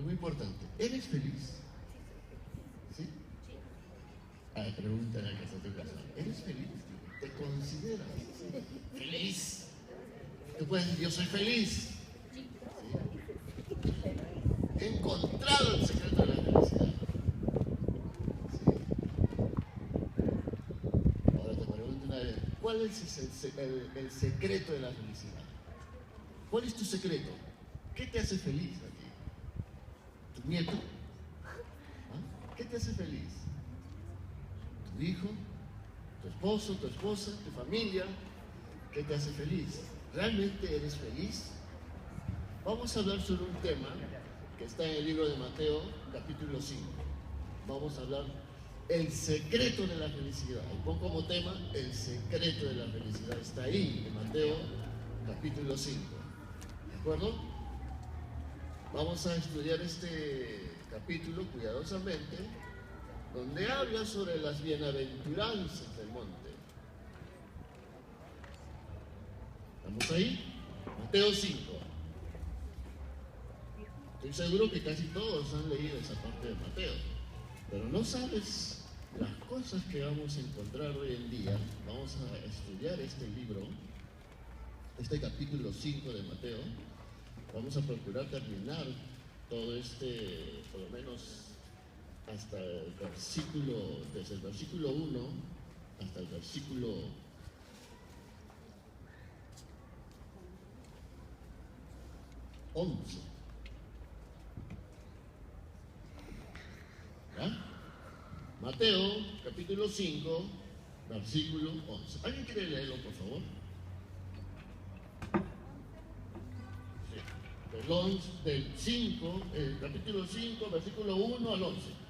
muy importante. ¿Eres feliz? ¿Sí? Pregúntale al que está a tu casa. ¿Eres feliz? ¿Te consideras feliz? Tú puedes decir, yo soy feliz. ¿Sí? He encontrado el secreto de la felicidad. ¿Sí? Ahora te pregunto una vez, ¿cuál es el secreto de la felicidad? ¿Cuál es tu secreto? ¿Qué te hace feliz a ti? ¿Tu nieto? ¿Ah? ¿Qué te hace feliz? ¿Tu hijo? ¿Tu esposo? ¿Tu esposa? ¿Tu familia? ¿Qué te hace feliz? ¿Realmente eres feliz? Vamos a hablar sobre un tema que está en el libro de Mateo, capítulo 5. Vamos a hablar el secreto de la felicidad. Y pon como tema el secreto de la felicidad. Está ahí, en Mateo, capítulo 5. ¿De acuerdo? Vamos a estudiar este capítulo cuidadosamente, donde habla sobre las bienaventuranzas del monte. ¿Estamos ahí? Mateo 5. Estoy seguro que casi todos han leído esa parte de Mateo, pero no sabes las cosas que vamos a encontrar hoy en día. Vamos a estudiar este libro, este capítulo 5 de Mateo. Vamos a procurar terminar todo este, por lo menos hasta el versículo, desde el versículo 1 hasta el versículo 11. ¿Ya? Mateo, capítulo 5, versículo 11. ¿Alguien quiere leerlo, por favor? Sí. Del 5, el capítulo 5, versículo 1 al 11.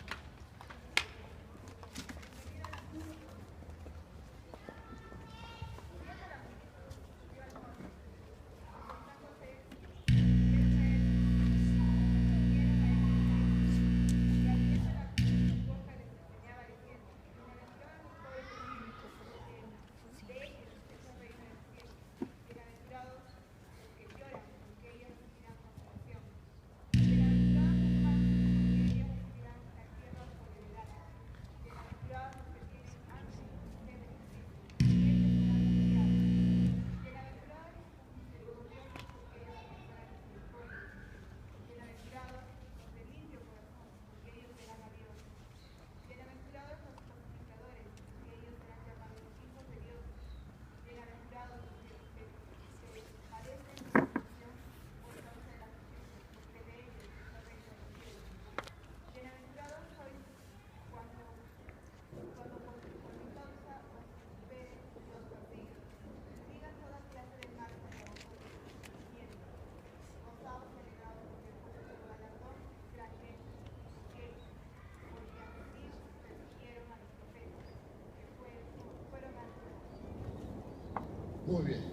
Muy bien.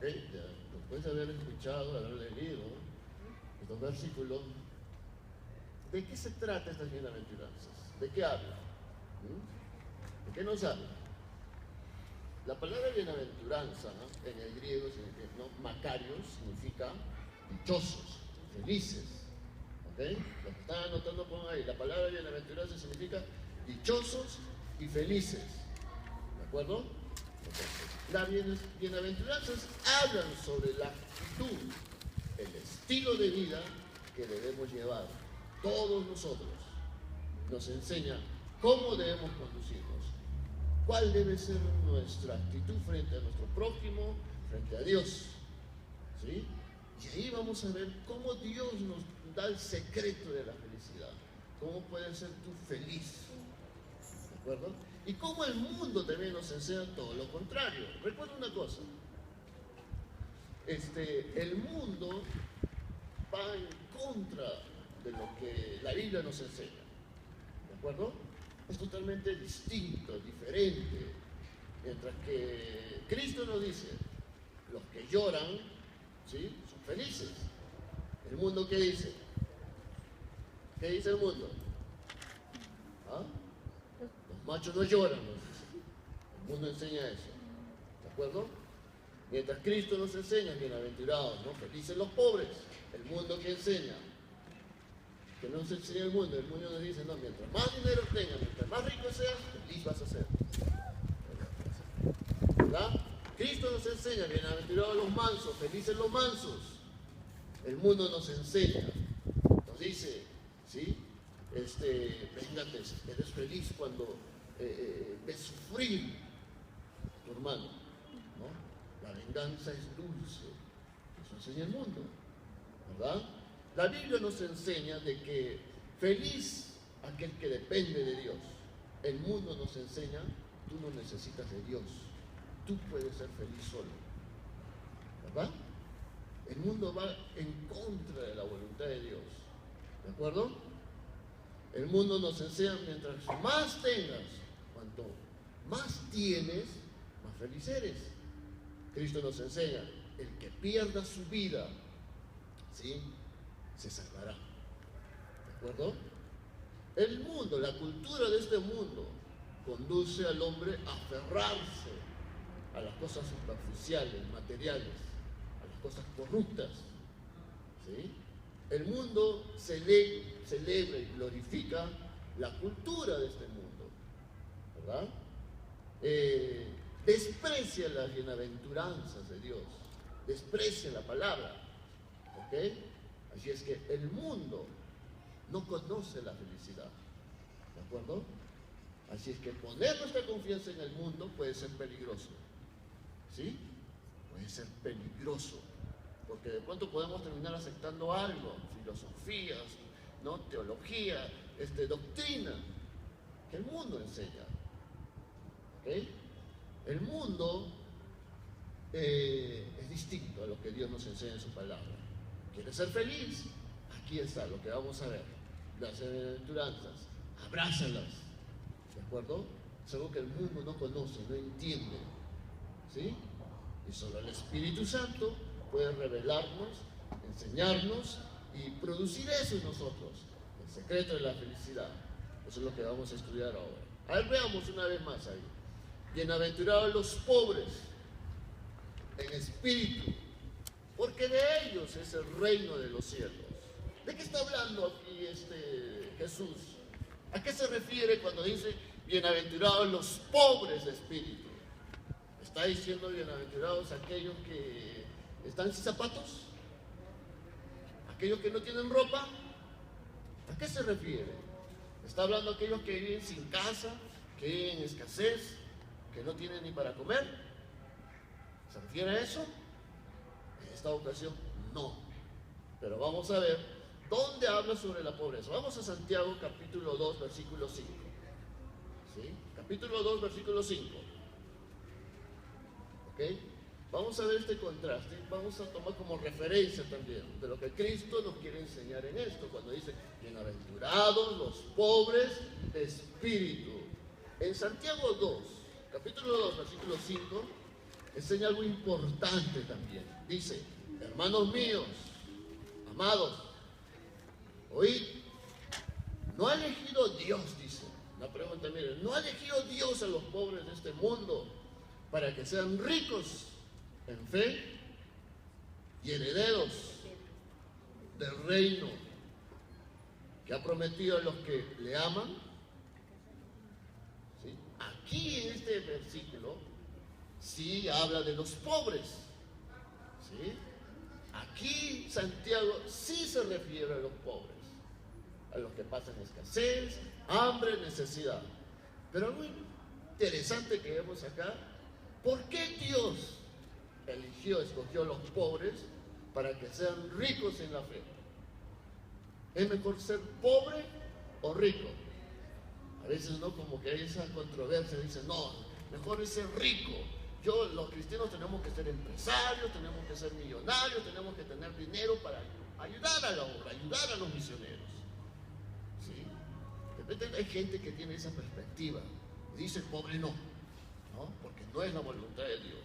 Ya, después de haber escuchado, de haber leído estos versículos, ¿de qué se trata estas bienaventuranzas? ¿De qué habla? ¿De qué nos habla? La palabra bienaventuranza, ¿no?, en el griego significa, ¿no?, Macarios, significa dichosos, felices. ¿Ok? Lo que están anotando, pongan ahí. La palabra bienaventuranza significa dichosos y felices. ¿De acuerdo? Okay. Las bienaventuranzas hablan sobre la actitud, el estilo de vida que debemos llevar todos nosotros. Nos enseña cómo debemos conducirnos, cuál debe ser nuestra actitud frente a nuestro prójimo, frente a Dios. ¿Sí? Y ahí vamos a ver cómo Dios nos da el secreto de la felicidad. Cómo puedes ser tú feliz. ¿De acuerdo? Y cómo el mundo también nos enseña todo lo contrario. Recuerda una cosa. El mundo va en contra de lo que la Biblia nos enseña. ¿De acuerdo? Es totalmente distinto, diferente. Mientras que Cristo nos dice, los que lloran, ¿sí?, son felices. ¿El mundo qué dice? ¿Qué dice el mundo? ¿Ah? Los machos no lloran, nos dice. El mundo enseña eso. ¿De acuerdo? Mientras Cristo nos enseña, bienaventurados, ¿no?, felices los pobres. El mundo que enseña, que nos enseña el mundo nos dice, no, mientras más dinero tengas, mientras más rico seas, feliz vas a ser. ¿Verdad? Cristo nos enseña, bienaventurados los mansos, felices los mansos. El mundo nos enseña, nos dice, ¿sí? Véngate, eres feliz cuando ves sufrir a tu hermano, ¿no? La venganza es dulce, eso enseña el mundo, ¿verdad? La Biblia nos enseña de que feliz aquel que depende de Dios. El mundo nos enseña, tú no necesitas de Dios, tú puedes ser feliz solo, ¿verdad? El mundo va en contra de la voluntad de Dios, ¿de acuerdo? El mundo nos enseña, mientras más tengas, cuanto más tienes, más feliz eres. Cristo nos enseña, el que pierda su vida, ¿sí?, se salvará. ¿De acuerdo? El mundo, la cultura de este mundo, conduce al hombre a aferrarse a las cosas superficiales, materiales, a las cosas corruptas. ¿Sí? El mundo celebra y glorifica la cultura de este mundo, ¿verdad? Desprecia las bienaventuranzas de Dios, desprecia la palabra, ¿ok? Así es que el mundo no conoce la felicidad, ¿de acuerdo? Así es que poner nuestra confianza en el mundo puede ser peligroso, ¿sí? Puede ser peligroso, porque de pronto podemos terminar aceptando algo, filosofías, ¿no?, teología, doctrina, que el mundo enseña, ¿ok? El mundo es distinto a lo que Dios nos enseña en su palabra. ¿Quieres ser feliz? Aquí está lo que vamos a ver. Las bienaventuranzas, abrázalas, ¿de acuerdo? Es algo que el mundo no conoce, no entiende, ¿sí? Y solo el Espíritu Santo puede revelarnos, enseñarnos y producir eso en nosotros, el secreto de la felicidad. Eso es lo que vamos a estudiar ahora. A ver, veamos una vez más ahí. Bienaventurados los pobres en espíritu, porque de ellos es el reino de los cielos. ¿De qué está hablando aquí Jesús? ¿A qué se refiere cuando dice bienaventurados los pobres de espíritu? ¿Está diciendo bienaventurados aquellos que están sin zapatos? ¿Aquellos que no tienen ropa? ¿A qué se refiere? ¿Está hablando aquellos que viven sin casa, que viven en escasez, que no tienen ni para comer? ¿Se refiere a eso? En esta ocasión, no. Pero vamos a ver dónde habla sobre la pobreza. Vamos a Santiago capítulo 2, versículo 5. ¿Sí? Capítulo 2, versículo 5. ¿Ok? Vamos a ver este contraste. Vamos a tomar como referencia también de lo que Cristo nos quiere enseñar en esto, cuando dice, bienaventurados los pobres de espíritu. En Santiago 2, capítulo 2, versículo 5, enseña algo importante también. Dice, hermanos míos, amados, oíd, no ha elegido Dios, dice. La pregunta, miren, no ha elegido Dios a los pobres de este mundo para que sean ricos en fe y herederos del reino que ha prometido a los que le aman. ¿Sí? Aquí en este versículo sí habla de los pobres, ¿sí? Aquí Santiago sí se refiere a los pobres, a los que pasan escasez, hambre, necesidad. Pero algo interesante que vemos acá, ¿por qué Dios escogió a los pobres para que sean ricos en la fe? ¿Es mejor ser pobre o rico? A veces no, como que hay esa controversia, dicen, no, mejor es ser rico. Los cristianos tenemos que ser empresarios, tenemos que ser millonarios, tenemos que tener dinero para ayudar a la obra, ayudar a los misioneros. ¿Sí? De repente hay gente que tiene esa perspectiva y dice, pobre no, porque no es la voluntad de Dios.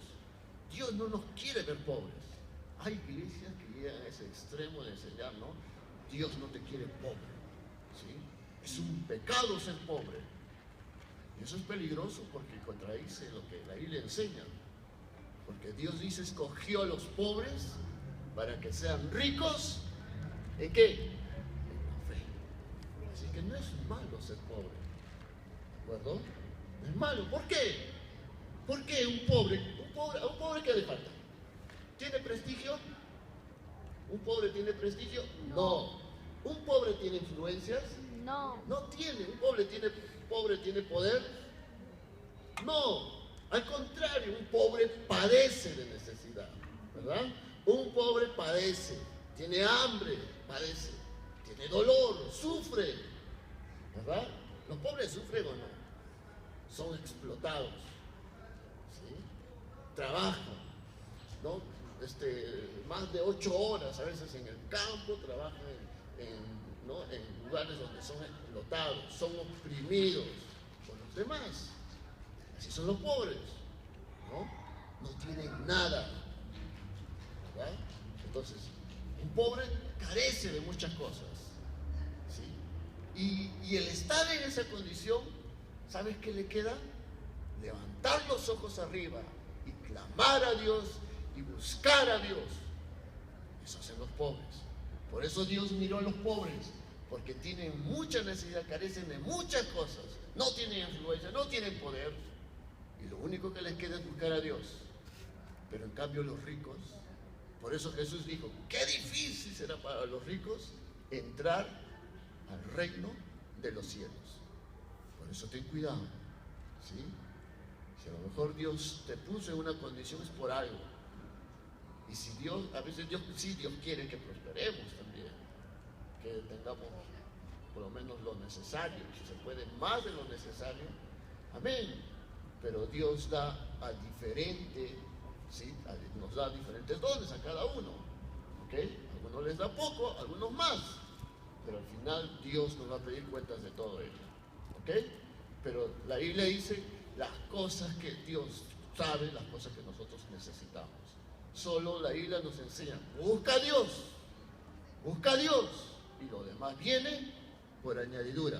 Dios no nos quiere ver pobres. Hay iglesias que llegan a ese extremo de enseñar, ¿no? Dios no te quiere pobre, ¿sí? Es un pecado ser pobre. Y eso es peligroso porque contradice lo que la Biblia enseña. Porque Dios dice, escogió a los pobres para que sean ricos. ¿En qué? En la fe. que no es malo ser pobre, ¿de acuerdo? No es malo. ¿Por qué? ¿Por qué a un pobre qué le falta? ¿Tiene prestigio? ¿Un pobre tiene prestigio? No. ¿Un pobre tiene influencias? No. No tiene. ¿Un pobre tiene poder? No. Al contrario, un pobre padece de necesidad, ¿verdad? Un pobre padece, tiene hambre, padece, tiene dolor, sufre, ¿verdad? ¿Los pobres sufren o no? Son explotados, ¿sí? Trabajan, ¿no? Más de 8 horas a veces en el campo, trabajan ¿no? en lugares donde son explotados, son oprimidos por los demás. Así son los pobres, ¿no? No tienen nada, ¿verdad? Entonces, un pobre carece de muchas cosas, ¿sí? Y el estar en esa condición, ¿sabes qué le queda? Levantar los ojos arriba y clamar a Dios y buscar a Dios. Eso hacen los pobres. Por eso Dios miró a los pobres, porque tienen mucha necesidad, carecen de muchas cosas, no tienen influencia, no tienen poder, y lo único que les queda es buscar a Dios. Pero en cambio los ricos, por eso Jesús dijo, qué difícil será para los ricos entrar al reino de los cielos. Por eso ten cuidado, ¿sí? Si a lo mejor Dios te puso en una condición es por algo. Y si Dios, a veces Dios quiere que prosperemos también, que tengamos por lo menos lo necesario, si se puede más de lo necesario, amén. Pero Dios da a diferente, ¿sí? Nos da diferentes dones a cada uno, ¿ok? A algunos les da poco, a algunos más, pero al final Dios nos va a pedir cuentas de todo ello, ¿ok? Pero la Biblia dice las cosas que Dios sabe, las cosas que nosotros necesitamos. Solo la Biblia nos enseña, busca a Dios, y lo demás viene por añadidura,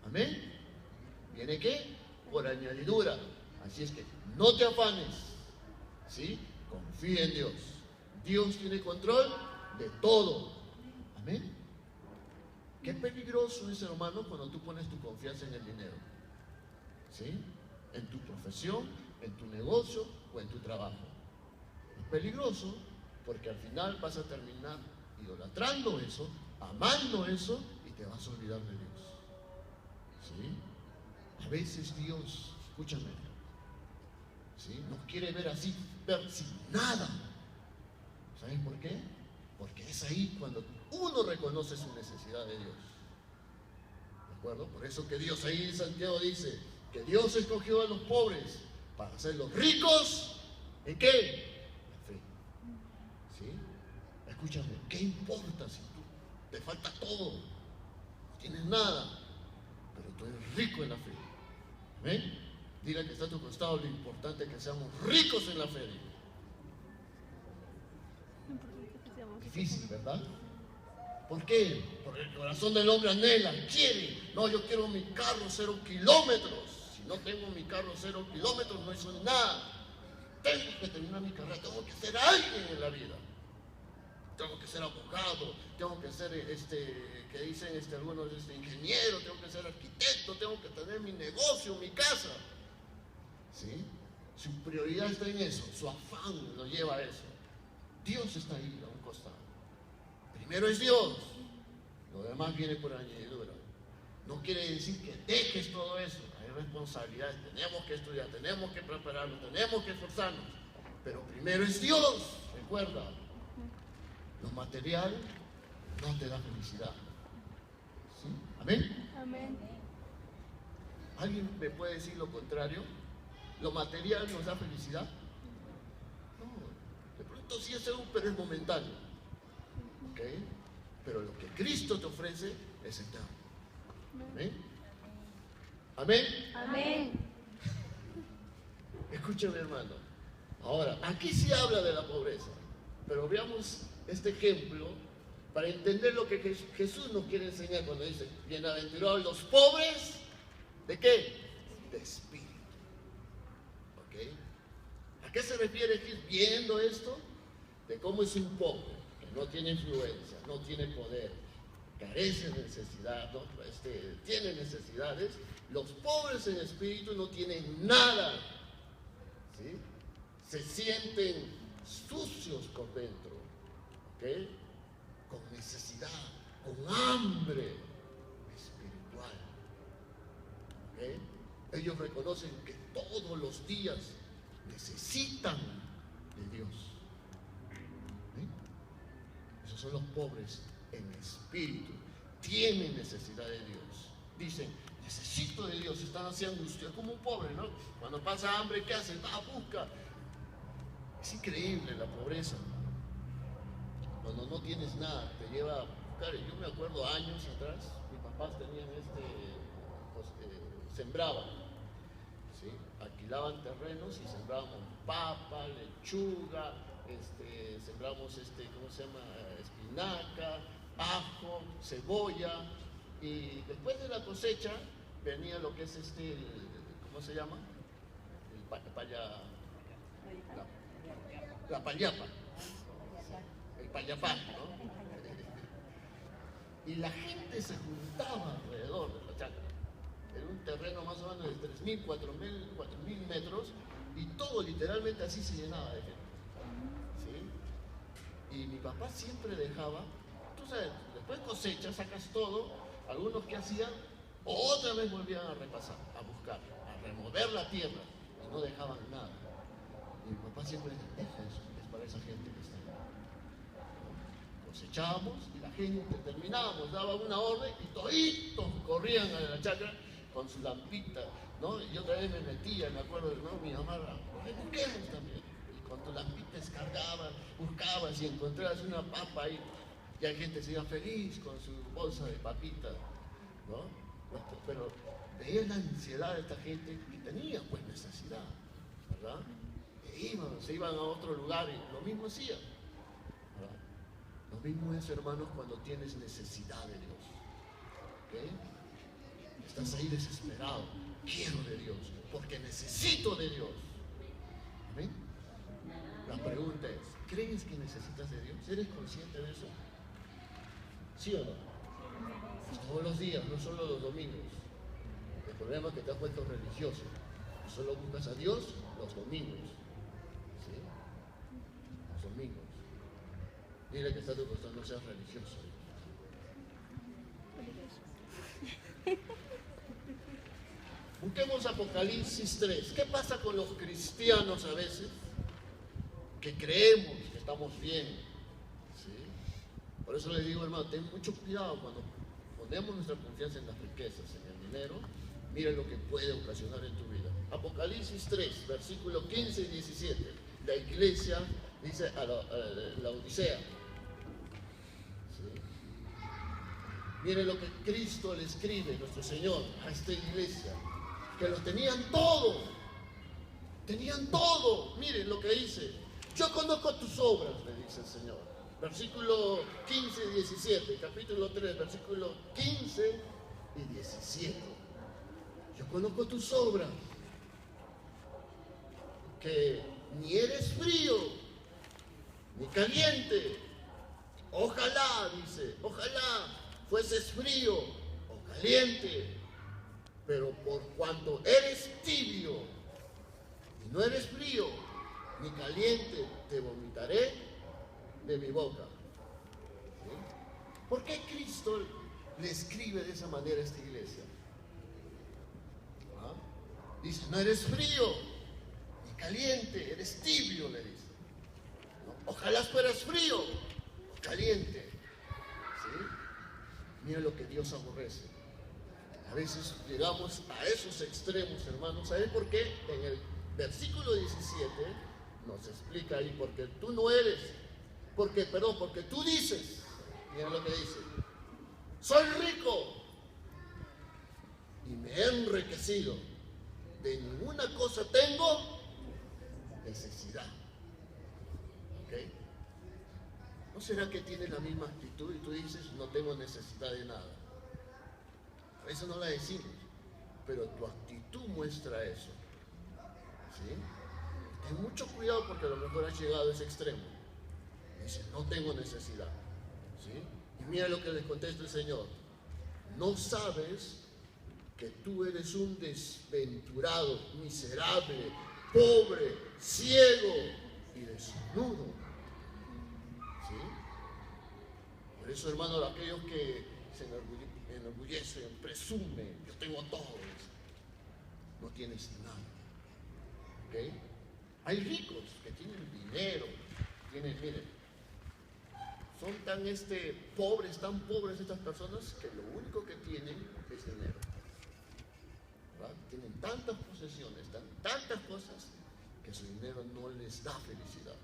amén. ¿Viene qué? Por añadidura. Así es que no te afanes, ¿sí? Confía en Dios. Dios tiene control de todo, amén. Qué peligroso es, hermano, cuando tú pones tu confianza en el dinero, ¿sí? En tu profesión, en tu negocio o en tu trabajo. Es peligroso porque al final vas a terminar idolatrando eso, amando eso y te vas a olvidar de Dios, ¿sí? A veces Dios, escúchame, ¿sí? Nos quiere ver así, ver sin nada. ¿Sabes por qué? Porque es ahí cuando uno reconoce su necesidad de Dios. ¿De acuerdo? Por eso que Dios ahí en Santiago dice que Dios escogió a los pobres para hacerlos ricos. ¿En qué? La fe. ¿Sí? Escúchame, ¿qué importa si tú te falta todo? No tienes nada, pero tú eres rico en la fe. ¿Amén? Dile que está a tu costado, lo importante es que seamos ricos en la fe. Difícil, ¿verdad? ¿Por qué? Porque el corazón del hombre anhela, quiere. No, yo quiero mi carro 0 kilómetros. Si no tengo mi carro 0 kilómetros, no soy nada. Tengo que terminar mi carrera, tengo que ser alguien en la vida. Tengo que ser abogado, tengo que ser, que dicen algunos, ingeniero, tengo que ser arquitecto, tengo que tener mi negocio, mi casa. ¿Sí? Su prioridad está en eso, su afán lo lleva a eso. Dios está ahí a un costado. Primero es Dios, lo demás viene por añadidura. No quiere decir que dejes todo eso, hay responsabilidades, tenemos que estudiar, tenemos que prepararnos, tenemos que esforzarnos. Pero primero es Dios, recuerda. Lo material no te da felicidad. ¿Sí? ¿Amén? Amén. ¿Alguien me puede decir lo contrario? ¿Lo material nos da felicidad? No, de pronto sí es algo, pero es momentáneo. ¿Ok? Pero lo que Cristo te ofrece es eterno. ¿Amén? ¿Amén? Amén. Escúchame, hermano. Ahora, aquí sí habla de la pobreza, pero veamos este ejemplo para entender lo que Jesús nos quiere enseñar cuando dice, bienaventurados los pobres, ¿de qué? De espíritu. ¿Ok? ¿A qué se refiere aquí viendo esto? De cómo es un pobre, que no tiene influencia, no tiene poder, carecen de necesidad, ¿no? Tienen necesidades. Los pobres en espíritu no tienen nada, ¿sí? Se sienten sucios por dentro, ¿ok? Con necesidad, con hambre espiritual, ¿ok? Ellos reconocen que todos los días necesitan de Dios. ¿Sí? Esos son los pobres en espíritu, tienen necesidad de Dios. Dicen, necesito de Dios, están así angustiados, como un pobre, ¿no? Cuando pasa hambre, ¿qué hacen? Va, busca. Es increíble la pobreza. Cuando no tienes nada, te lleva a buscar. Yo me acuerdo años atrás, mis papás tenían sembraban, ¿sí? Alquilaban terrenos y sembrábamos papa, lechuga, sembramos ¿cómo se llama? Espinaca, ajo, cebolla, y después de la cosecha venía lo que es ¿cómo se llama? La payapa, el payapán, ¿no? Y la gente se juntaba alrededor de la chacra. Era un terreno más o menos de 3.000, 4.000 metros, y todo literalmente así se llenaba de gente, ¿sí? Y mi papá siempre dejaba, tú sabes, después cosecha, sacas todo, algunos que hacían, otra vez volvían a repasar, a buscar, a remover la tierra, y no dejaban nada. Y mi papá siempre decía, deja eso, es para esa gente que está ahí. Cosechábamos y la gente, terminábamos, daba una orden y toditos corrían a la chacra con su lampita, ¿no? Y yo otra vez me metía, me acuerdo, ¿no? Mi mamá, busquemos también. Y con tu lampita descargabas, buscabas y encontrabas una papa ahí. Y la gente se iba feliz con su bolsa de papitas, ¿no? Pero veía la ansiedad de esta gente que tenía pues necesidad, ¿verdad? Se iban a otro lugar y lo mismo hacían, ¿verdad? Lo mismo es, hermanos, cuando tienes necesidad de Dios, ¿ok? Estás ahí desesperado, quiero de Dios, porque necesito de Dios. ¿Amén? La pregunta es, ¿crees que necesitas de Dios? ¿Eres consciente de eso? ¿Sí o no? Todos los días, no solo los domingos. El problema es que te has vuelto religioso. Solo buscas a Dios los domingos. ¿Sí? Los domingos. Dile que está a tu costado, no seas religioso. Busquemos Apocalipsis 3. ¿Qué pasa con los cristianos a veces? Que creemos que estamos bien. ¿Sí? Por eso les digo, hermano, ten mucho cuidado cuando ponemos nuestra confianza en las riquezas, en el dinero. Mira lo que puede ocasionar en tu vida. Apocalipsis 3, versículos 15 y 17. La iglesia dice a la Odisea. ¿Sí? Miren lo que Cristo le escribe, nuestro Señor, a esta iglesia. Que lo tenían todo. Tenían todo. Miren lo que dice. Yo conozco tus obras, le dice el Señor. Versículo 15 y 17. Capítulo 3, versículo 15 y 17. Yo conozco tus obras. Que ni eres frío, ni caliente. Ojalá, dice, ojalá fueses frío o caliente. Pero por cuanto eres tibio y no eres frío ni caliente, te vomitaré de mi boca. ¿Sí? ¿Por qué Cristo le escribe de esa manera a esta iglesia? ¿Ah? Dice, no eres frío ni caliente, eres tibio, le dice. ¿No? Ojalá fueras frío o caliente. ¿Sí? Mira lo que Dios aborrece. A veces llegamos a esos extremos, hermanos. ¿Sabes por qué? En el versículo 17 nos explica ahí, porque tú no eres, porque tú dices, miren lo que dice, soy rico y me he enriquecido, de ninguna cosa tengo necesidad. ¿Ok? ¿No será que tienes la misma actitud y tú dices, no tengo necesidad de nada? Eso no la decimos, pero tu actitud muestra eso. ¿Sí? Ten mucho cuidado porque a lo mejor has llegado a ese extremo. Dices, no tengo necesidad. ¿Sí? Y mira lo que les contesta el Señor. ¿No sabes que tú eres un desventurado, miserable, pobre, ciego y desnudo? ¿Sí? Por eso, hermano, aquellos que se enorgullecen, presumen, yo tengo todo, no tienes nada. ¿Okay? Hay ricos que tienen dinero, miren, son tan tan pobres estas personas que lo único que tienen es dinero. ¿Verdad? Tienen tantas posesiones, tantas cosas, que su dinero no les da felicidad.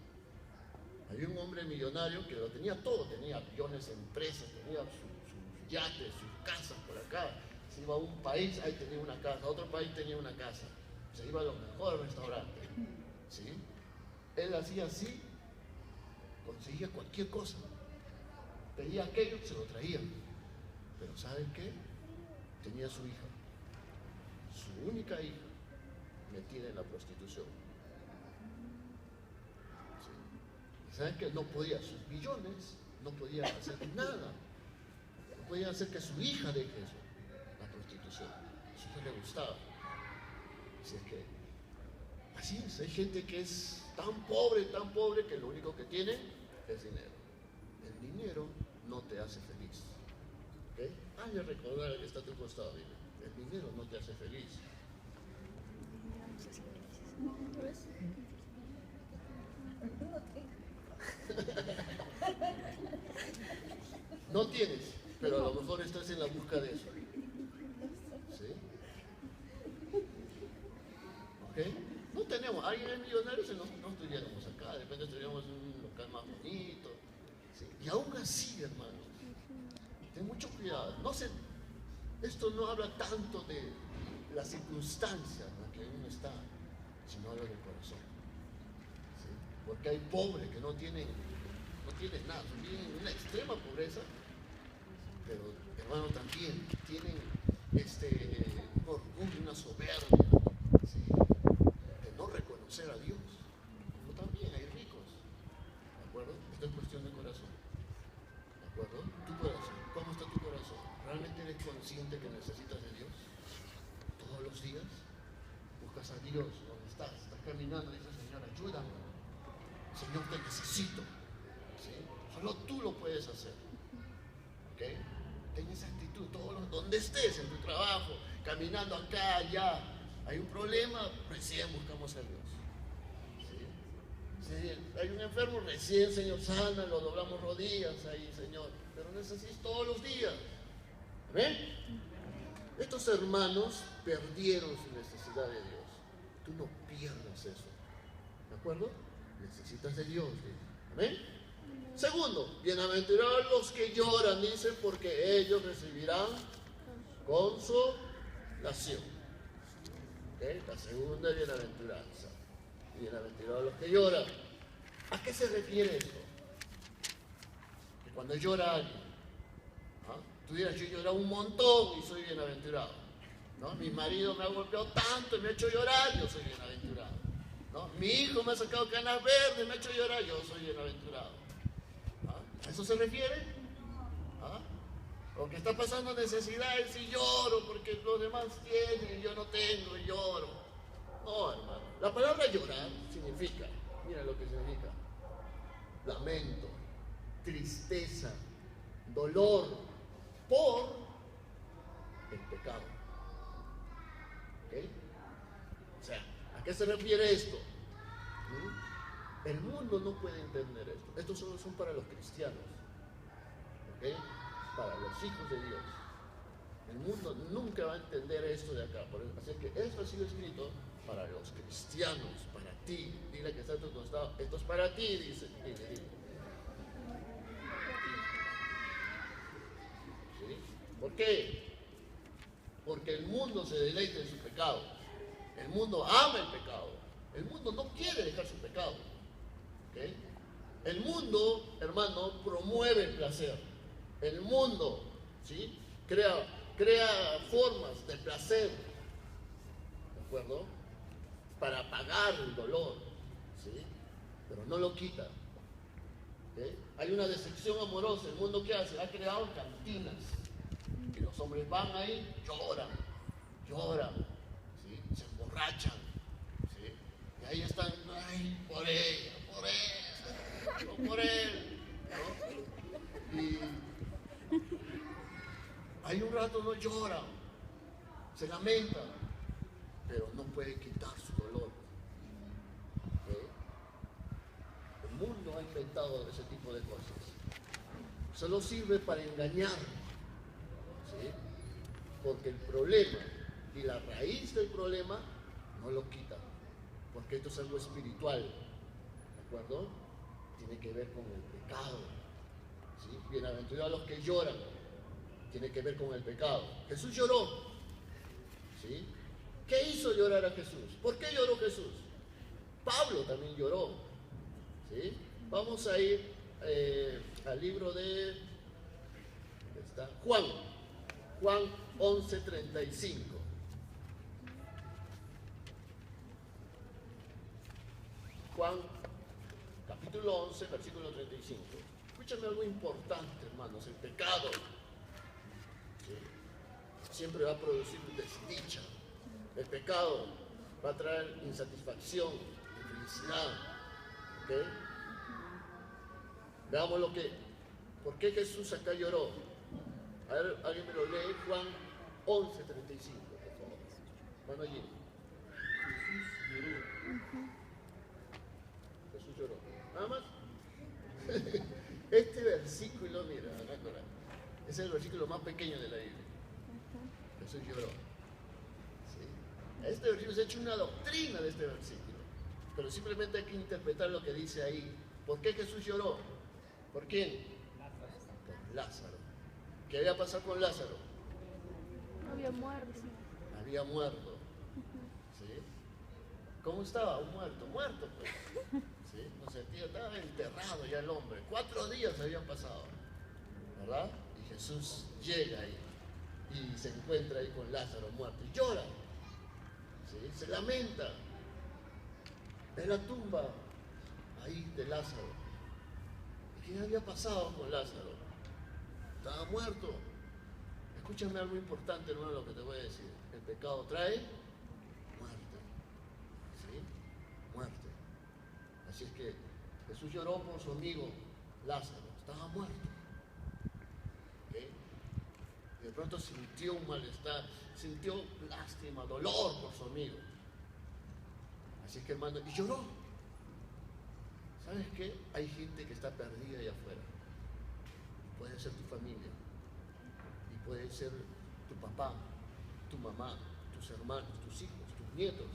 Había un hombre millonario que lo tenía todo, tenía aviones, empresas, tenía sus yates, sus casas por acá. Se iba a un país, ahí tenía una casa, a otro país tenía una casa. Se iba a los mejores restaurantes. ¿Sí? Él hacía así, conseguía cualquier cosa. Pedía aquello, se lo traían. Pero ¿saben qué? Tenía su hija, su única hija, metida en la prostitución. ¿Sí? ¿Y saben qué? No podía, sus millones no podían hacer nada. No podían hacer que su hija deje eso, la prostitución. Eso no le gustaba. Así es que, así es, hay gente que es tan pobre que lo único que tiene es dinero. El dinero no te hace feliz. ¿Okay? Hay que recordar al que está a tu costado, dile, el dinero no te hace feliz. No tienes, pero a lo mejor estás en la busca de eso. ¿Sí? ¿Ok? No tenemos, alguien es millonario, si no estuviéramos acá, de repente estuviéramos en un local más bonito. ¿Sí? Y aún así, hermanos, ten mucho cuidado. No sé, esto no habla tanto de la circunstancia en la que uno está, sino habla del corazón. ¿Sí? Porque hay pobres que no tienen nada, viven en una extrema pobreza, pero hermano también tienen un orgullo, una soberbia, ¿sí? De no reconocer a Dios. Como también hay ricos, ¿de acuerdo? Esto es cuestión de corazón, ¿de acuerdo? Tu corazón, ¿cómo está tu corazón? ¿Realmente eres consciente que necesitas de Dios? Todos los días buscas a Dios, ¿dónde estás? Estás caminando y dices, Señor, ayúdame. Señor, te necesito. ¿Sí? Solo tú lo puedes hacer. ¿Ok? Ten esa actitud, donde estés, en tu trabajo, caminando acá, allá, hay un problema, recién buscamos a Dios. ¿Sí? Si hay un enfermo, recién, Señor, sana, lo doblamos rodillas ahí, Señor, pero necesitas todos los días. ¿Ven? Estos hermanos perdieron su necesidad de Dios. Tú no pierdas eso. ¿De acuerdo? Necesitas de Dios. ¿Amén? Segundo, bienaventurados los que lloran, dicen, porque ellos recibirán consolación. ¿Okay? La segunda bienaventuranza. Bienaventurados los que lloran. ¿A qué se refiere esto? Que cuando llora alguien, ¿ah? Tú dirás, yo he llorado un montón y soy bienaventurado. ¿No? Mi marido me ha golpeado tanto y me ha hecho llorar, yo soy bienaventurado. ¿No? Mi hijo me ha sacado canas verdes y me ha hecho llorar, yo soy bienaventurado. ¿A eso se refiere? ¿Ah? O que está pasando necesidades y lloro porque los demás tienen y yo no tengo y lloro. No, hermano. La palabra llorar significa, mira lo que significa: lamento, tristeza, dolor por el pecado. ¿Ok? O sea, ¿a qué se refiere esto? El mundo no puede entender esto. Estos solo son para los cristianos. ¿Ok? Para los hijos de Dios. El mundo nunca va a entender esto de acá. Así que esto ha sido escrito para los cristianos, para ti. Dile que está a tu costado. Esto es para ti, dice. Dile. ¿Sí? ¿Por qué? Porque el mundo se deleita en su pecado. El mundo ama el pecado. El mundo no quiere dejar su pecado. ¿Okay? El mundo, hermano, promueve el placer. El mundo, ¿sí? crea formas de placer, ¿de acuerdo? Para apagar el dolor, ¿sí? Pero no lo quita. ¿Okay? Hay una decepción amorosa. El mundo, ¿qué hace? Ha creado cantinas. Y los hombres van ahí, lloran, ¿sí? Se emborrachan, ¿sí? Y ahí están, ay, por ella, o por él, ¿no? Y hay un rato no lloran, se lamentan, pero no puede quitar su dolor. ¿Okay? El mundo ha inventado ese tipo de cosas. Solo sirve para engañar, ¿sí? Porque el problema y la raíz del problema no lo quitan, porque esto es algo espiritual, ¿de acuerdo? Tiene que ver con el pecado, ¿sí? Bienaventurados los que lloran, tiene que ver con el pecado. Jesús lloró, ¿sí? ¿Qué hizo llorar a Jesús? ¿Por qué lloró Jesús? Pablo también lloró, ¿sí? Vamos a ir al libro de Juan 11:35. Juan, capítulo 11, versículo 35. Escúchame algo importante, hermanos. El pecado, ¿sí?, siempre va a producir desdicha. El pecado va a traer insatisfacción, infelicidad. ¿Okay? Veamos ¿por qué Jesús acá lloró? A ver, alguien me lo lee, Juan 11:35, por favor. Mano allí. Jesús lloró. ¿Nada más? Este versículo, mira, es el versículo más pequeño de la Biblia. Jesús lloró. ¿Sí? Este versículo se ha hecho una doctrina de este versículo, pero simplemente hay que interpretar lo que dice ahí. ¿Por qué Jesús lloró? ¿Por quién? Por Lázaro. ¿Qué había pasado con Lázaro? Había muerto. Había muerto. ¿Sí? ¿Cómo estaba? Un muerto. Muerto, pues. ¿Sí? No sentía, estaba enterrado ya el hombre. 4 días habían pasado, ¿verdad? Y Jesús llega ahí y se encuentra ahí con Lázaro muerto y llora, ¿sí? Se lamenta, ve la tumba ahí de Lázaro. ¿Y qué había pasado con Lázaro? Estaba muerto. Escúchame algo importante, hermano, lo que te voy a decir. El pecado trae muerte, ¿sí? Muerte. Así es que Jesús lloró por su amigo Lázaro, estaba muerto. ¿Okay? Y de pronto sintió un malestar, sintió lástima, dolor por su amigo. Así es que, hermano, y lloró. ¿Sabes qué? Hay gente que está perdida allá afuera. Puede ser tu familia, y puede ser tu papá, tu mamá, tus hermanos, tus hijos, tus nietos,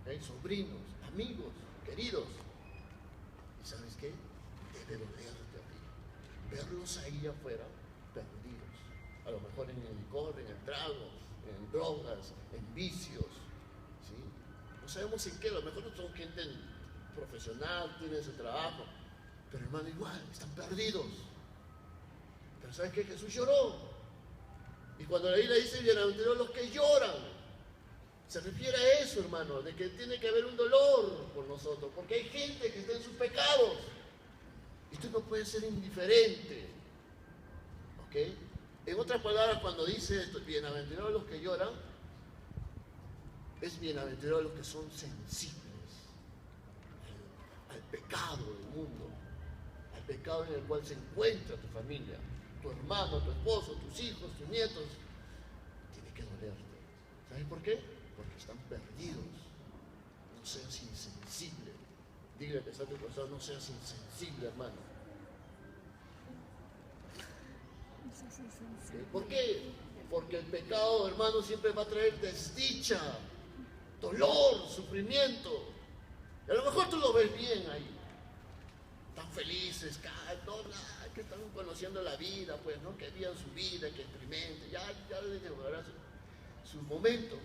¿okay?, sobrinos, amigos, queridos. ¿Y sabes qué? Debe dolerte a ti verlos ahí afuera perdidos, a lo mejor en el licor, en el trago, en drogas, en vicios, ¿sí? No sabemos en qué, a lo mejor no son gente profesional, tienen su trabajo, pero hermano, igual, están perdidos. Pero ¿sabes qué? Jesús lloró. Y cuando la Biblia dice bienaventurados los que lloran, se refiere a eso, hermano, de que tiene que haber un dolor por nosotros, porque hay gente que está en sus pecados. Y tú no puedes ser indiferente. ¿Ok? En otras palabras, cuando dice esto, bienaventurados los que lloran, es bienaventurados los que son sensibles al pecado del mundo, al pecado en el cual se encuentra tu familia, tu hermano, tu esposo, tus hijos, tus nietos. Tiene que dolerte. ¿Sabes por qué? Porque están perdidos. No seas insensible. Dile que está a tu costado, no seas insensible, hermano. ¿Okay? ¿Por qué? Porque el pecado, hermano, siempre va a traer desdicha, dolor, sufrimiento. Y a lo mejor tú lo ves bien ahí. Están felices, que están conociendo la vida, pues, ¿no? Que vivan su vida, que experimenten, ya les llegará su momento.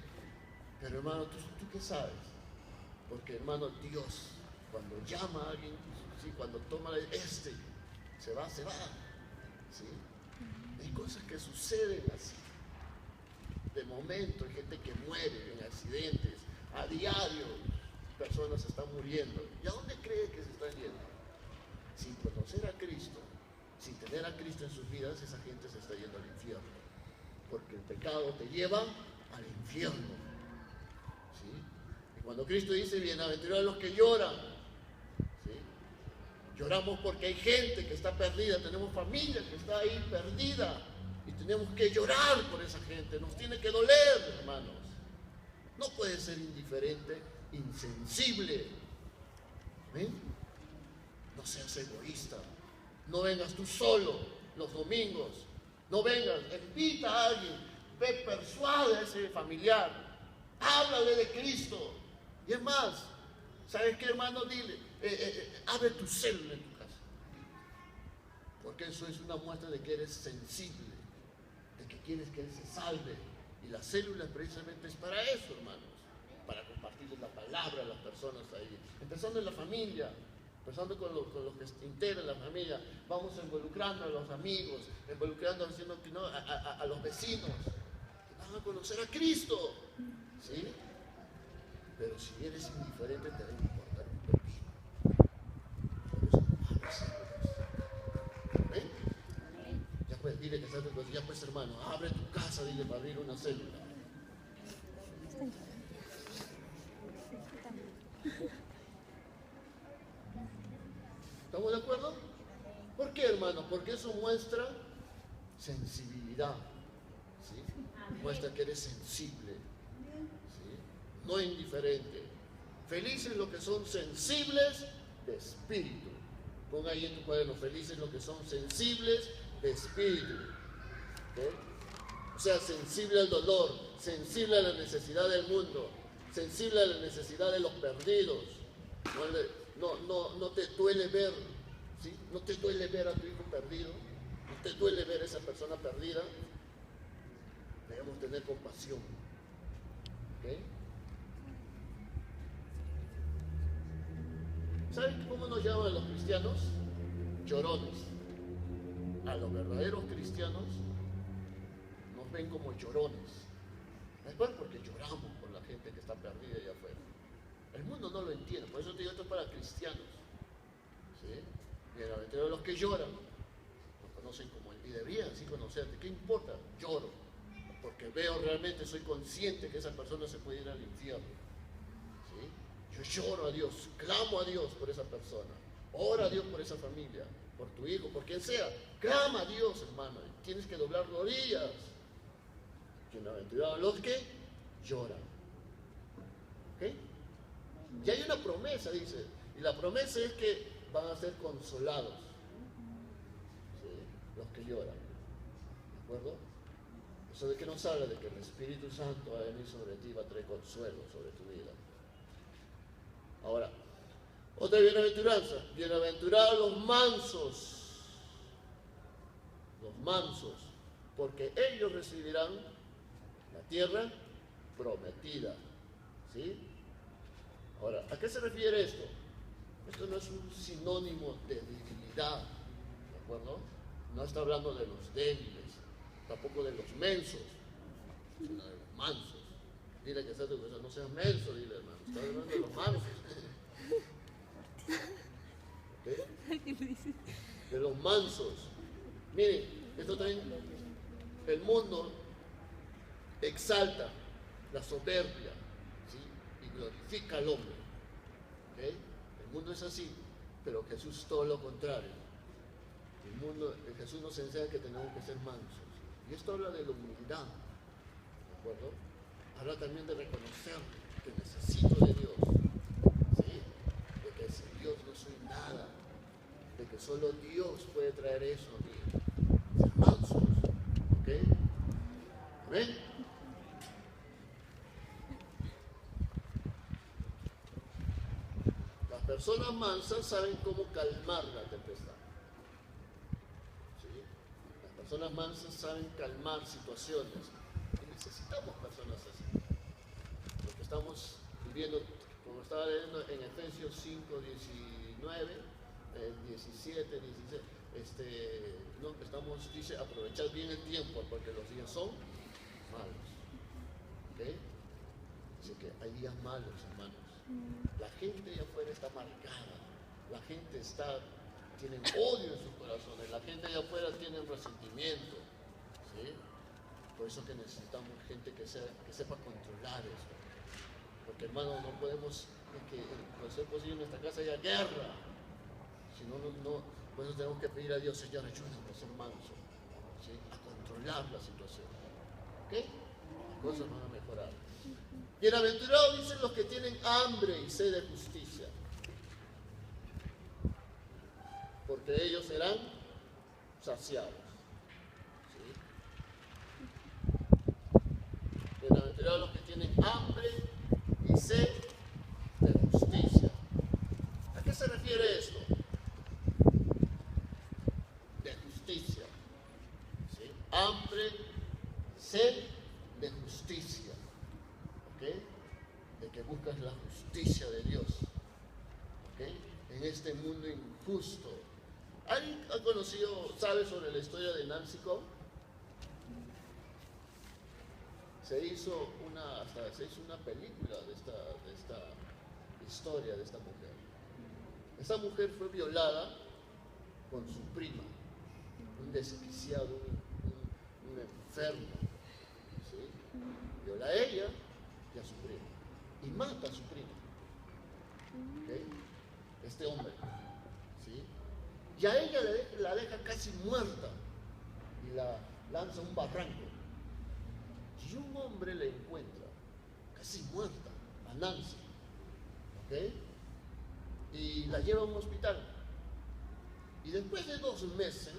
Pero hermano, ¿tú qué sabes? Porque hermano, Dios, cuando llama a alguien, ¿sí?, cuando toma se va, ¿sí? Hay cosas que suceden así. De momento, hay gente que muere en accidentes, a diario personas están muriendo. ¿Y a dónde cree que se están yendo? sin conocer a Cristo, sin tener a Cristo en sus vidas, esa gente se está yendo al infierno. Porque el pecado te lleva al infierno. ¿Sí? Y cuando Cristo dice, bienaventurados los que lloran, ¿sí? Lloramos porque hay gente que está perdida, tenemos familia que está ahí perdida y tenemos que llorar por esa gente, nos tiene que doler, hermanos. No puedes ser indiferente, insensible. ¿Ven? No seas egoísta. No vengas tú solo los domingos. No vengas, invita a alguien, ve, persuade a ese familiar, háblale de Cristo. Y es más, ¿sabes qué, hermano? Dile, abre tu célula en tu casa. Porque eso es una muestra de que eres sensible, de que quieres que él se salve. Y la célula precisamente es para eso, hermanos, para compartir la palabra a las personas ahí, empezando en la familia. Empezando con los que integran la familia, vamos involucrando a los amigos, involucrando a los vecinos, que van a conocer a Cristo, ¿sí? Pero si eres indiferente, te va a importar un pepino. Por eso, abre células. ¿Ven? Ya pues, dile que estás en ya pues, hermano, abre tu casa, dile, para abrir una célula. ¿Estamos de acuerdo? ¿Por qué, hermano? Porque eso muestra sensibilidad, ¿sí? Muestra que eres sensible, ¿sí? No indiferente. Felices los que son sensibles de espíritu. Ponga ahí en tu cuaderno, felices los que son sensibles de espíritu. ¿Okay? O sea, sensible al dolor, sensible a la necesidad del mundo, sensible a la necesidad de los perdidos. No te duele ver, ¿sí? No te duele ver a tu hijo perdido, no te duele ver a esa persona perdida. Debemos tener compasión. ¿Okay? ¿Saben cómo nos llaman los cristianos? Llorones. A los verdaderos cristianos nos ven como llorones. Después porque lloramos por la gente que está perdida allá afuera. El mundo no lo entiende, por eso te digo, esto es para cristianos. ¿Sí? Bienaventurados los que lloran, nos conocen como él, y deberían sí conocerte. ¿Qué importa? Lloro, porque veo realmente, soy consciente que esa persona se puede ir al infierno. ¿Sí? Yo lloro a Dios, clamo a Dios por esa persona, ora a Dios por esa familia, por tu hijo, por quien sea. Clama a Dios, hermano, tienes que doblar rodillas. Bienaventurados los que lloran. ¿Ok? Y hay una promesa, dice, y la promesa es que van a ser consolados, ¿sí? Los que lloran, ¿de acuerdo? ¿Eso de qué nos habla? De que el Espíritu Santo va a venir sobre ti y va a traer consuelo sobre tu vida. Ahora, otra bienaventuranza, bienaventurados los mansos, porque ellos recibirán la tierra prometida, ¿sí? Ahora, ¿a qué se refiere esto? Esto no es un sinónimo de debilidad, ¿de acuerdo? No está hablando de los débiles, tampoco de los mensos, sino de los mansos. Dile que está tu cosa, no seas menso, dile, hermano, está hablando de los mansos. ¿Okay? De los mansos. Miren, esto también, el mundo exalta la soberbia, ¿sí? Y glorifica al hombre. ¿Okay? El mundo es así, pero Jesús todo lo contrario. Jesús nos enseña que tenemos que ser mansos. Y esto habla de la humildad, ¿de acuerdo? Habla también de reconocer que necesito de Dios, ¿sí? De que sin Dios no soy nada, de que solo Dios puede traer eso a mí. Ser mansos, ¿ok? ¿Amén? Las personas mansas saben cómo calmar la tempestad. ¿Sí? Las personas mansas saben calmar situaciones. Y necesitamos personas así. Lo que estamos viviendo, como estaba leyendo en Efesios 5, 19, 17, 16, dice, aprovechad bien el tiempo porque los días son malos. ¿Ok? Así que hay días malos, hermanos. La gente allá afuera está marcada, la gente está tienen odio en sus corazones. La gente allá afuera tiene resentimiento, ¿sí? Por eso que necesitamos gente que sepa controlar eso. Porque, hermanos, no podemos, que no ser posible en nuestra casa haya guerra. Si no, por eso tenemos que pedir a Dios, Señor, ayúdame a ser manso, ¿sí? A controlar la situación. ¿Ok? Las cosas van a mejorar. Bienaventurados dicen los que tienen hambre y sed de justicia, porque ellos serán saciados. ¿Sí? Bienaventurados los que tienen hambre y sed de justicia. ¿A qué se refiere esto? De justicia. ¿Sí? Hambre, sed de justicia. ¿Ok? De que buscas la justicia de Dios. ¿Ok? En este mundo injusto. ¿Alguien ha conocido, sabe sobre la historia de Nancy Coe? Se hizo una película de esta historia de esta mujer. Esta mujer fue violada con su prima, un desquiciado, un enfermo, ¿sí? Viola a ella y a su prima, y mata a su prima, ¿okay? Este hombre, ¿sí? Y a ella la deja casi muerta y la lanza a un barranco. Y un hombre la encuentra casi muerta, a Nancy, ¿ok? Y la lleva a un hospital. Y después de 2 meses,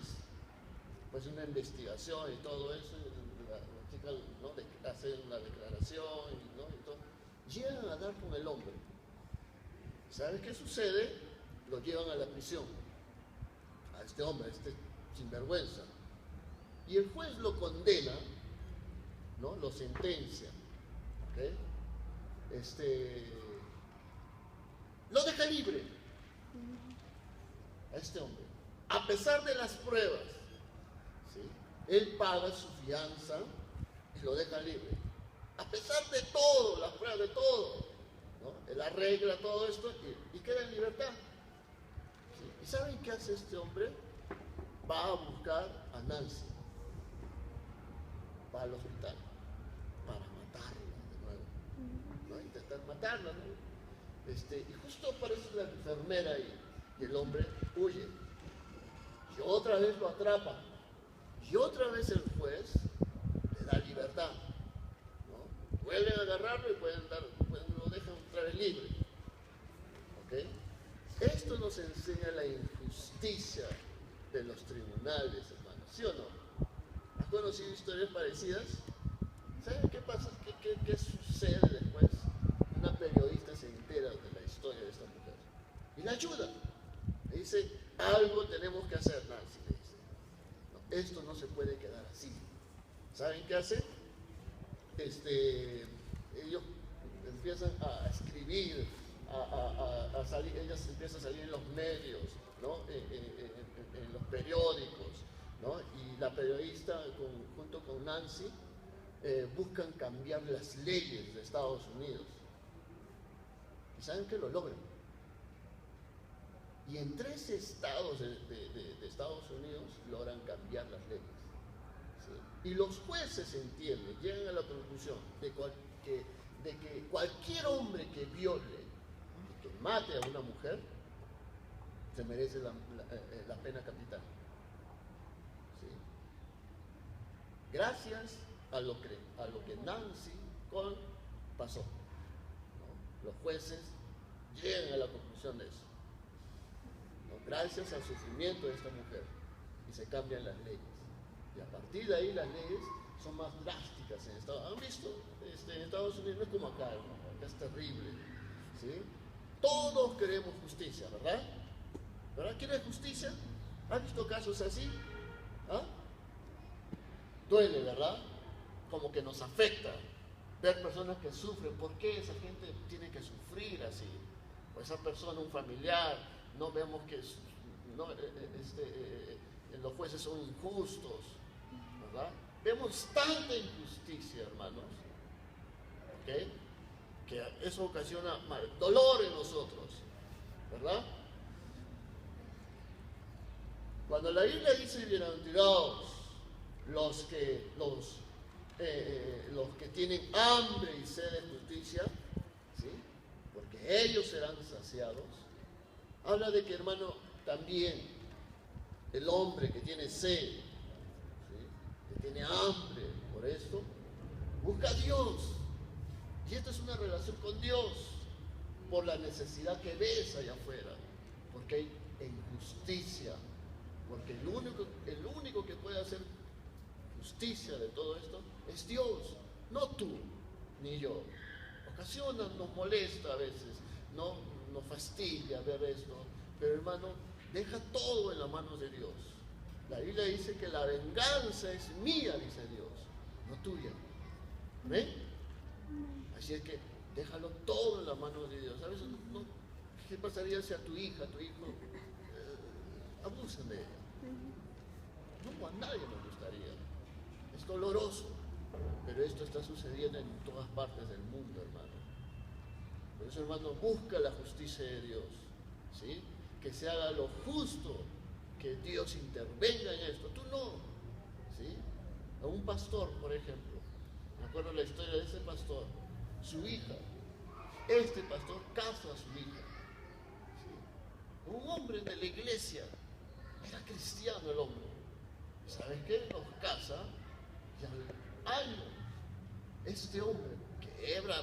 pues una investigación y todo eso, la chica, ¿no?, hace una declaración, ¿no?, y todo, llegan a dar con el hombre. ¿Sabes qué sucede? Lo llevan a la prisión, a este hombre, a este sinvergüenza. Y el juez lo condena, ¿no?, lo sentencia, ¿ok? Lo deja libre a este hombre, a pesar de las pruebas, ¿sí? Él paga su fianza y lo deja libre, a pesar de todo, las pruebas de todo, ¿no? Él arregla todo esto y queda en libertad, ¿sí? ¿Y saben qué hace este hombre? Va a buscar a Nancy, va al hospital para matarla de nuevo, ¿no? Intentar matarla, ¿no? Y justo aparece la enfermera y el hombre huye. Y otra vez lo atrapa. Y otra vez el juez le da libertad, ¿no? Vuelven a agarrarlo y lo dejan otra vez libre. ¿Ok? Esto nos enseña la injusticia de los tribunales, hermanos. ¿Sí o no? ¿Has conocido historias parecidas? ¿Saben qué pasa? ¿Qué sucede después? Una periodista se entera de la historia de esta mujer y la ayuda. Le dice, algo tenemos que hacer, Nancy, le dice. No, esto no se puede quedar así. ¿Saben qué hace? Ellos empiezan a escribir, a salir, ellas empiezan a salir en los medios, ¿no? En los periódicos, ¿no? Y la periodista junto con Nancy buscan cambiar las leyes de Estados Unidos. ¿Y saben que lo logran? Y en 3 estados de Estados Unidos logran cambiar las leyes, ¿sí? Y los jueces entienden, llegan a la conclusión de que cualquier hombre que viole y que mate a una mujer se merece la pena capital, ¿sí? Gracias a lo que Nancy Coe pasó, ¿no? Los jueces llegan a la conclusión de eso, ¿no? Gracias al sufrimiento de esta mujer, y se cambian las leyes. Y a partir de ahí las leyes son más drásticas en Estados Unidos. ¿Han visto? En Estados Unidos no es como acá, ¿no? Acá es terrible, ¿sí? Todos queremos justicia, ¿verdad? ¿Verdad? ¿Quieres justicia? ¿Has visto casos así? ¿Ah? Duele, ¿verdad? Como que nos afecta ver personas que sufren. ¿Por qué esa gente tiene que sufrir así? O esa persona, un familiar, no vemos que los jueces son injustos, ¿verdad? Vemos tanta injusticia, hermanos, ¿ok? Que eso ocasiona dolor en nosotros, ¿verdad? Cuando la Biblia dice bienaventurados los que tienen hambre y sed de justicia, ¿sí? Porque ellos serán saciados, habla de que, hermano, también el hombre que tiene sed, ¿sí? Que tiene hambre por esto, busca a Dios. Y esta es una relación con Dios por la necesidad que ves allá afuera, porque hay injusticia, porque el único que puede hacer justicia de todo esto es Dios, no tú ni yo. Ocasiona, nos molesta a veces, nos fastidia ver esto, pero hermano, deja todo en las manos de Dios. La Biblia dice que la venganza es mía, dice Dios, no tuya. ¿Amén? Así es que déjalo todo en las manos de Dios. A veces ¿qué pasaría si a tu hija, a tu hijo, abusan de ella? No, a nadie nos gustaría. Es doloroso, pero esto está sucediendo en todas partes del mundo, hermano. Por eso, hermano, busca la justicia de Dios, ¿sí? Que se haga lo justo, que Dios intervenga en esto. Tú no, ¿sí? A un pastor, por ejemplo, me acuerdo la historia de ese pastor, su hija, este pastor casa a su hija, ¿sí? Un hombre de la iglesia, era cristiano el hombre. ¿Sabes qué? Los casa y al año este hombre que era